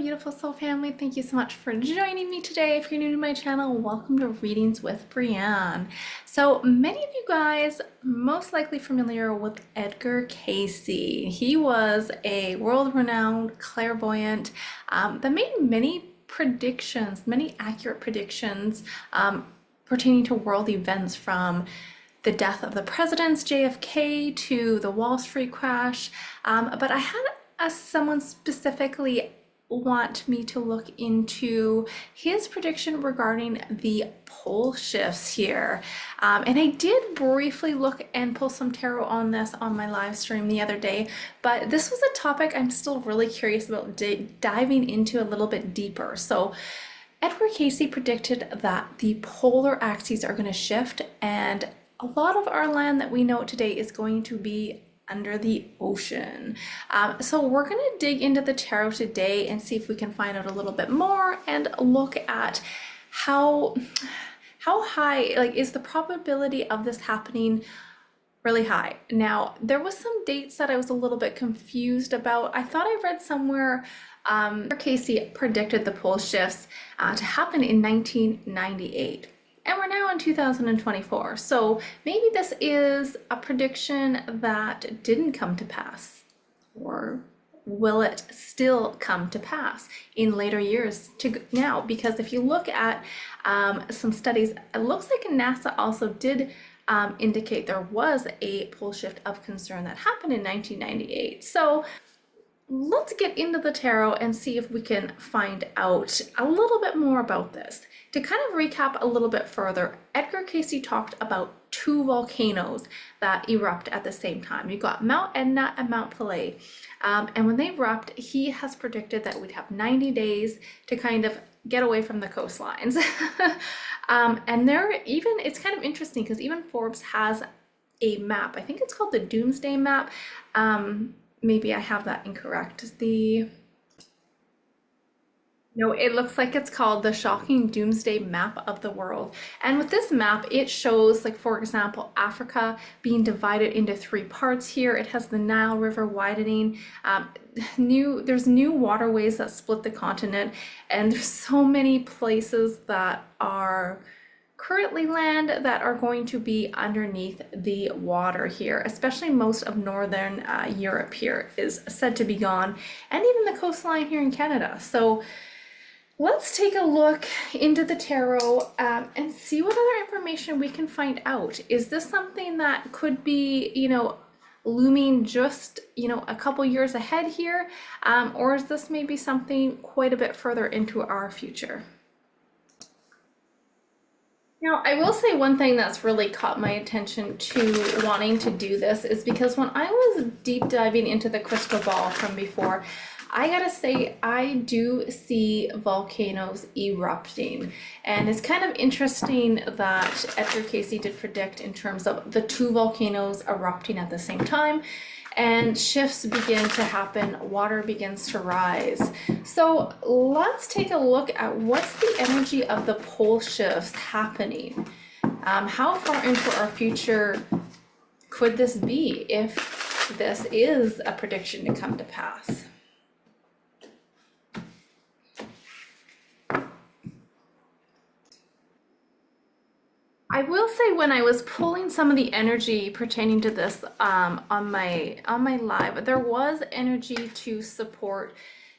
beautiful soul family. Thank you so much for joining me today. If you're new to my channel, welcome to Readings with Breanne. So many of you guys most likely familiar with Edgar Cayce. He was a world-renowned clairvoyant that made many predictions, many accurate predictions pertaining to world events, from the death of the presidents JFK to the Wall Street crash. But I had someone specifically want me to look into his prediction regarding the pole shifts here. And I did briefly look and pull some tarot on this on my live stream the other day, but this was a topic I'm still really curious about diving into a little bit deeper. So Edgar Cayce predicted that the polar axes are going to shift, and a lot of our land that we know today is going to be under the ocean. So we're going to dig into the tarot today and see if we can find out a little bit more and look at how high, like, is the probability of this happening really high. Now, there was some dates that I was a little bit confused about. I thought I read somewhere Cayce predicted the pole shifts to happen in 1998. And we're now in 2024, so maybe this is a prediction that didn't come to pass, or will it still come to pass in later years to now? Because if you look at some studies, it looks like NASA also did indicate there was a pole shift of concern that happened in 1998. So let's get into the tarot and see if we can find out a little bit more about this. To kind of recap a little bit further, Edgar Cayce talked about two volcanoes that erupt at the same time. You've got Mount Etna and Mount Pelée. And when they erupt, he has predicted that we'd have 90 days to kind of get away from the coastlines. And it's kind of interesting because even Forbes has a map. I think it's called the Doomsday Map. Maybe I have that incorrect. No, it looks like it's called the Shocking Doomsday Map of the World. And with this map, it shows, like, for example, Africa being divided into three parts here. It has the Nile River widening. There's new waterways that split the continent. And there's so many places that are currently land that are going to be underneath the water here, especially most of northern Europe here is said to be gone, and even the coastline here in Canada. So let's take a look into the tarot and see what other information we can find out. Is this something that could be, looming just, a couple years ahead here? Or is this maybe something quite a bit further into our future? Now, I will say one thing that's really caught my attention to wanting to do this is because when I was deep diving into the crystal ball from before, I gotta say, I do see volcanoes erupting. And it's kind of interesting that Edgar Cayce did predict in terms of the two volcanoes erupting at the same time, and shifts begin to happen, water begins to rise. So let's take a look at what's the energy of the pole shifts happening. How far into our future could this be if this is a prediction to come to pass? I will say, when I was pulling some of the energy pertaining to this on my live, there was energy to support.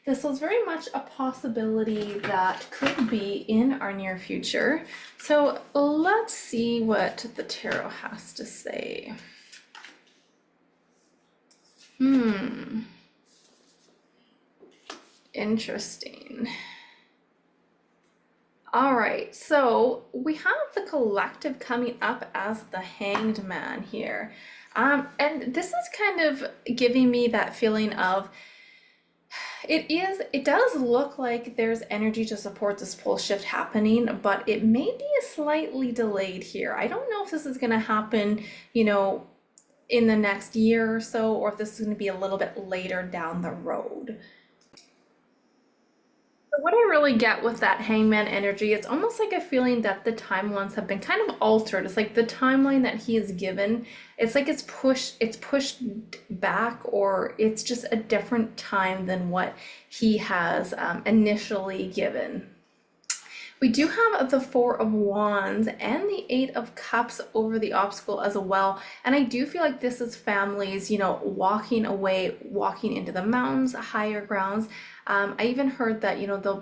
This was very much a possibility that could be in our near future. So let's see what the tarot has to say. Interesting. All right, so we have the collective coming up as the Hanged Man here. And this is kind of giving me that feeling of, it does look like there's energy to support this pole shift happening, but it may be slightly delayed here. I don't know if this is going to happen, in the next year or so, or if this is going to be a little bit later down the road. What I really get with that hangman energy, it's almost like a feeling that the timelines have been kind of altered. It's like the timeline that he is given, it's like it's pushed back, or it's just a different time than what he has initially given. We do have the Four of Wands and the Eight of Cups over the obstacle as well. And I do feel like this is families, walking away, walking into the mountains, higher grounds. I even heard that, it'll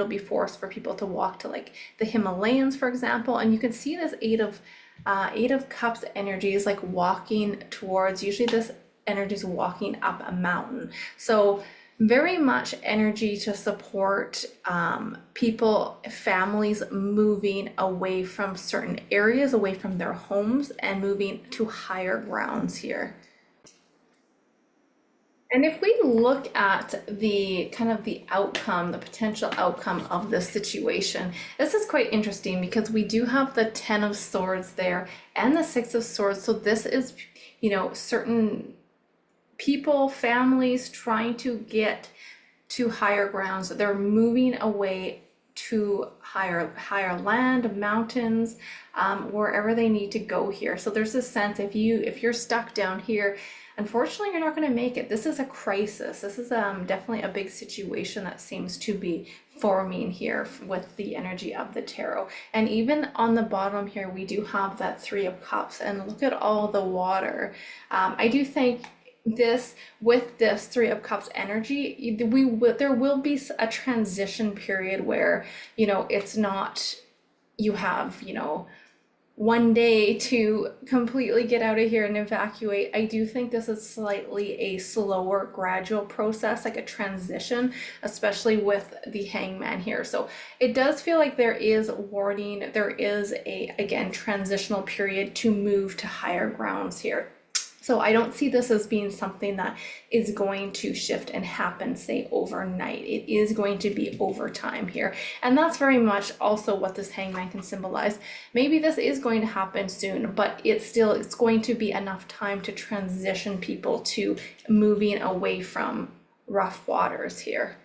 be forced for people to walk to like the Himalayas, for example. And you can see this Eight of Cups energy is like walking towards, usually this energy is walking up a mountain. So very much energy to support people, families moving away from certain areas, away from their homes, and moving to higher grounds here. And if we look at the kind of the outcome, the potential outcome of this situation, this is quite interesting because we do have the Ten of Swords there and the Six of Swords. So this is, certain people, families trying to get to higher grounds. They're moving away to higher land, mountains, wherever they need to go here. So there's a sense if you're stuck down here, unfortunately, you're not going to make it. This is a crisis. This is definitely a big situation that seems to be forming here with the energy of the tarot. And even on the bottom here, we do have that Three of Cups, and look at all the water. I do think with this Three of Cups energy, there will be a transition period where, it's not, you have, one day to completely get out of here and evacuate. I do think this is slightly a slower, gradual process, like a transition, especially with the Hangman here. So it does feel like there is warning. There is again, transitional period to move to higher grounds here. So I don't see this as being something that is going to shift and happen, say, overnight. It is going to be over time here. And that's very much also what this Hangman can symbolize. Maybe this is going to happen soon, but it's going to be enough time to transition people to moving away from rough waters here.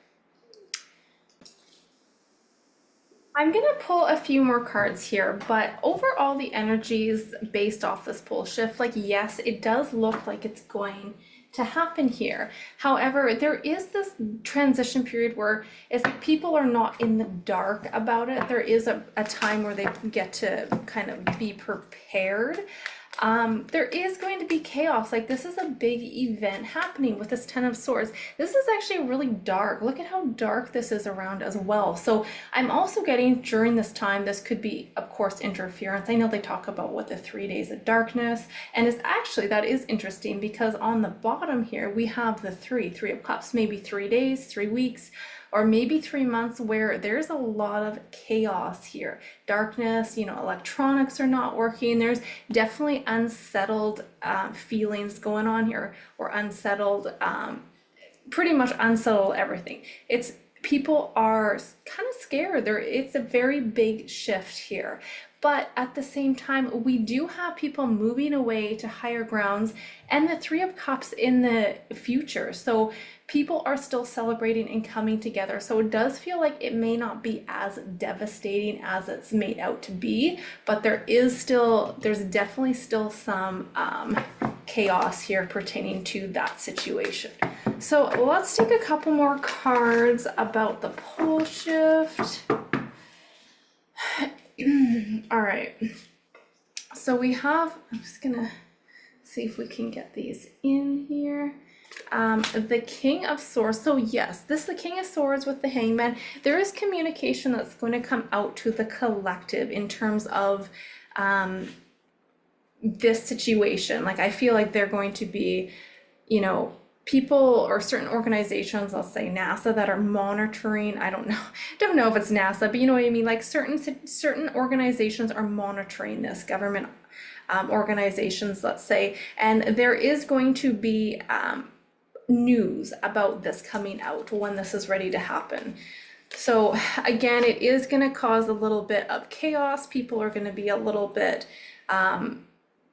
I'm gonna pull a few more cards here, but overall the energies based off this pole shift, like yes, it does look like it's going to happen here. However, there is this transition period where it's like people are not in the dark about it. There is a time where they get to kind of be prepared. There is going to be chaos. Like this is a big event happening with this Ten of Swords. This is actually really dark. Look at how dark this is around as well. So I'm also getting during this time, this could be, of course, interference. I know they talk about what the 3 days of darkness, and it's actually, that is interesting because on the bottom here, we have the Three of Cups, maybe 3 days, 3 weeks, or maybe 3 months where there's a lot of chaos here. Darkness, electronics are not working. There's definitely unsettled feelings going on here, or unsettled, pretty much unsettled everything. People are kind of scared. It's a very big shift here. But at the same time, we do have people moving away to higher grounds and the Three of Cups in the future. So people are still celebrating and coming together. So it does feel like it may not be as devastating as it's made out to be, but there's definitely still some chaos here pertaining to that situation. So let's take a couple more cards about the pole shift. All right, so we have, I'm just gonna see if we can get these in here. The King of Swords. So yes, this is the King of Swords with the Hangman. There is communication that's going to come out to the collective in terms of this situation. Like I feel like they're going to be, people or certain organizations, let's say NASA, that are monitoring. I don't know if it's NASA, but you know what I mean. Like certain organizations are monitoring this, government organizations, let's say, and there is going to be news about this coming out when this is ready to happen. So again, it is going to cause a little bit of chaos. People are going to be a little bit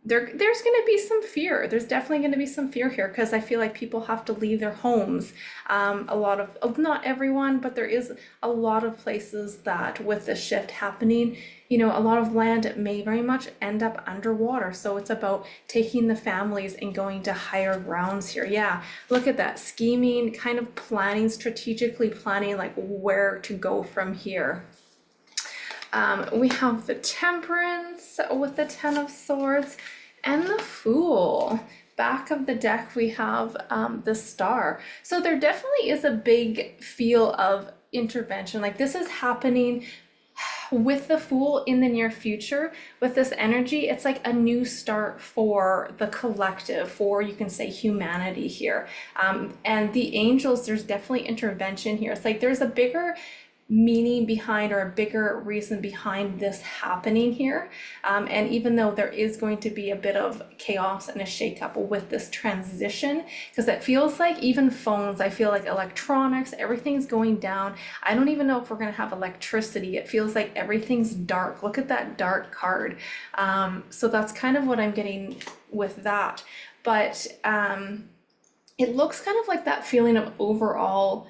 there's going to be some fear. There's definitely going to be some fear here because I feel like people have to leave their homes. A lot of, not everyone, but there is a lot of places that with the shift happening, you know, a lot of land may very much end up underwater. So it's about taking the families and going to higher grounds here. Yeah, look at that, scheming, kind of planning, strategically planning like where to go from here. We have the Temperance with the Ten of Swords and the Fool. Back of the deck, we have the Star. So there definitely is a big feel of intervention. Like this is happening with the Fool in the near future. With this energy, it's like a new start for the collective, for, you can say, humanity here. And the angels, there's definitely intervention here. It's like there's a bigger meaning behind, or a bigger reason behind this happening here. And even though there is going to be a bit of chaos and a shakeup with this transition, because it feels like even phones, I feel like electronics, everything's going down. I don't even know if we're going to have electricity. It feels like everything's dark. Look at that dark card. So that's kind of what I'm getting with that. But it looks kind of like that feeling of overall,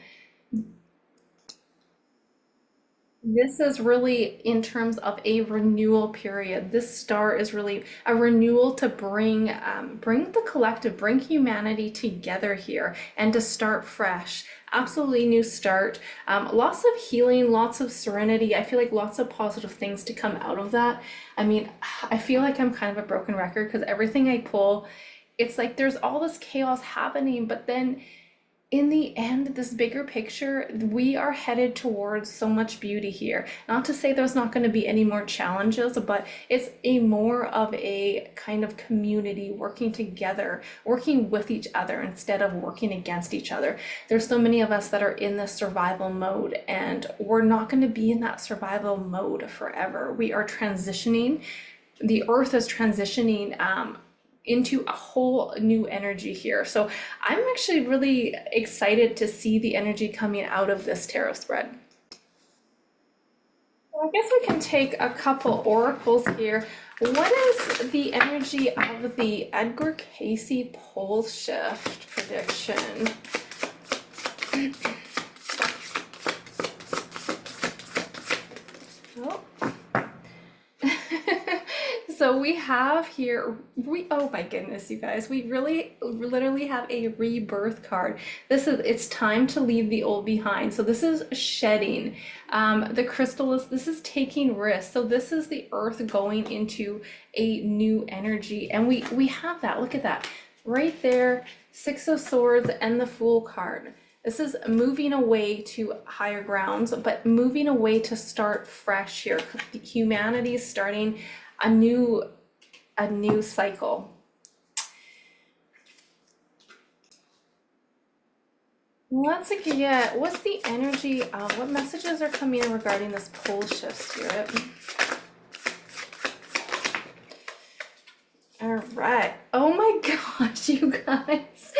this is really in terms of a renewal period. This star is really a renewal to bring bring the collective, bring humanity together here and to start fresh. Absolutely new start. Lots of healing, lots of serenity. I feel like lots of positive things to come out of that. I mean, I feel like I'm kind of a broken record because everything I pull, it's like there's all this chaos happening, but then in the end, this bigger picture, we are headed towards so much beauty here. Not to say there's not going to be any more challenges, but it's a more of a kind of community working together, working with each other instead of working against each other. There's so many of us that are in this survival mode, and we're not going to be in that survival mode forever. We are transitioning. The earth is transitioning into a whole new energy here. So I'm actually really excited to see the energy coming out of this tarot spread. So I guess we can take a couple oracles here. What is the energy of the Edgar Cayce pole shift prediction? Oh. So we have here, oh my goodness, you guys, we really literally have a rebirth card. It's time to leave the old behind. So this is shedding. The crystal is, this is taking risks. So this is the earth going into a new energy. And we have that, look at that, right there, Six of Swords and the Fool card. This is moving away to higher grounds, but moving away to start fresh here. Humanity is starting a new cycle. Let's get, what's the energy of, what messages are coming in regarding this pole shift, Spirit? All right. Oh my gosh, you guys.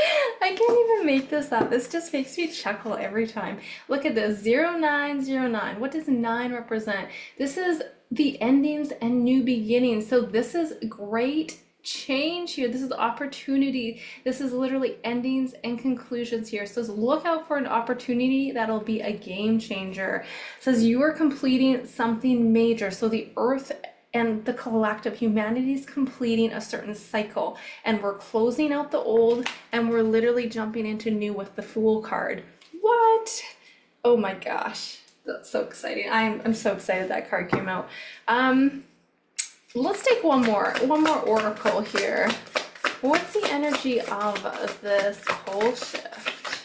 I can't even make this up. This just makes me chuckle every time. Look at this, 0909. What does 9 represent? This is the endings and new beginnings. So this is great change here. This is opportunity. This is literally endings and conclusions here. So look out for an opportunity that'll be a game changer. It says you are completing something major. So the earth and the collective, humanity is completing a certain cycle, and we're closing out the old and we're literally jumping into new with the Fool card. What? Oh my gosh. That's so exciting. I'm so excited that card came out. Let's take one more oracle here. What's the energy of this pole shift?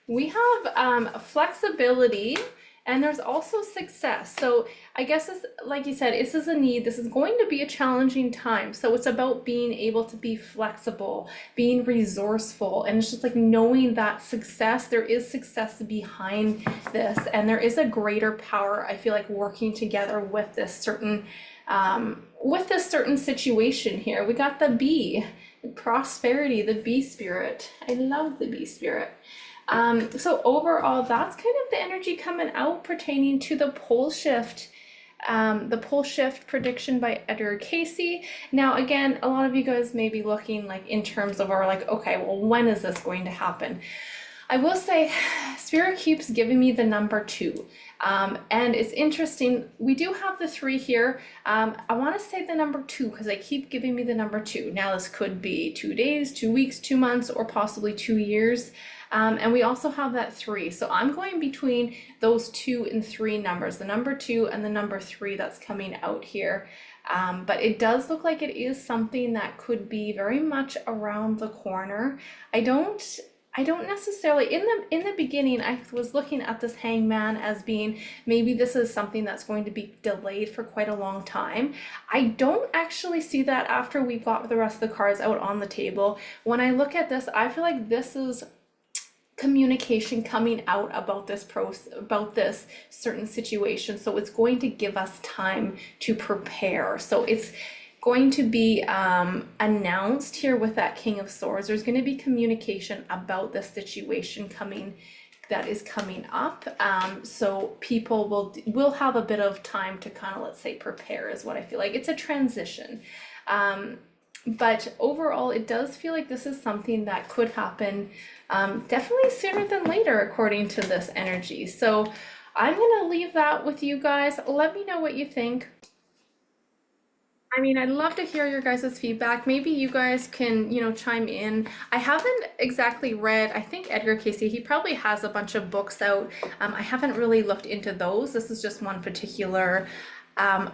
We have flexibility, and there's also success. So I guess this, like you said, this is a need. This is going to be a challenging time. So it's about being able to be flexible, being resourceful, and it's just like knowing that success, there is success behind this, and there is a greater power, I feel like, working together with this certain situation here. We got the bee, prosperity, the bee spirit. I love the bee spirit. So overall, that's kind of the energy coming out pertaining to the pole shift. The pole shift prediction by Edgar Cayce. Now, again, a lot of you guys may be looking like in terms of, or like, okay, well, when is this going to happen? I will say, Spirit keeps giving me the number 2. And it's interesting, we do have the 3 here. I want to say the number 2 because they keep giving me the number 2. Now, this could be 2 days, 2 weeks, 2 months, or possibly 2 years. And we also have that 3. So I'm going between those 2 and 3 numbers, the number 2 and the number 3 that's coming out here. But it does look like it is something that could be very much around the corner. I don't necessarily, in the beginning, I was looking at this hangman as being maybe this is something that's going to be delayed for quite a long time. I don't actually see that after we've got the rest of the cards out on the table. When I look at this, I feel like this is communication coming out about this about this certain situation. So it's going to give us time to prepare. So it's going to be announced here with that King of Swords. There's going to be communication about the situation that is coming up. So people will have a bit of time to kind of, let's say, prepare is what I feel like. It's a transition. But overall, it does feel like this is something that could happen definitely sooner than later, according to this energy. So I'm going to leave that with you guys. Let me know what you think. I mean, I'd love to hear your guys' feedback. Maybe you guys can, chime in. I haven't exactly read, I think Edgar Cayce, he probably has a bunch of books out. I haven't really looked into those. This is just one particular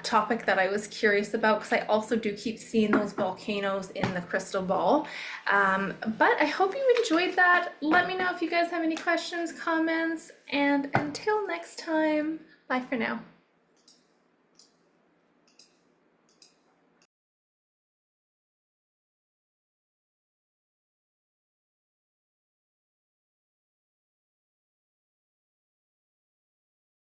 topic that I was curious about because I also do keep seeing those volcanoes in the crystal ball. But I hope you enjoyed that. Let me know if you guys have any questions, comments, and until next time, bye for now.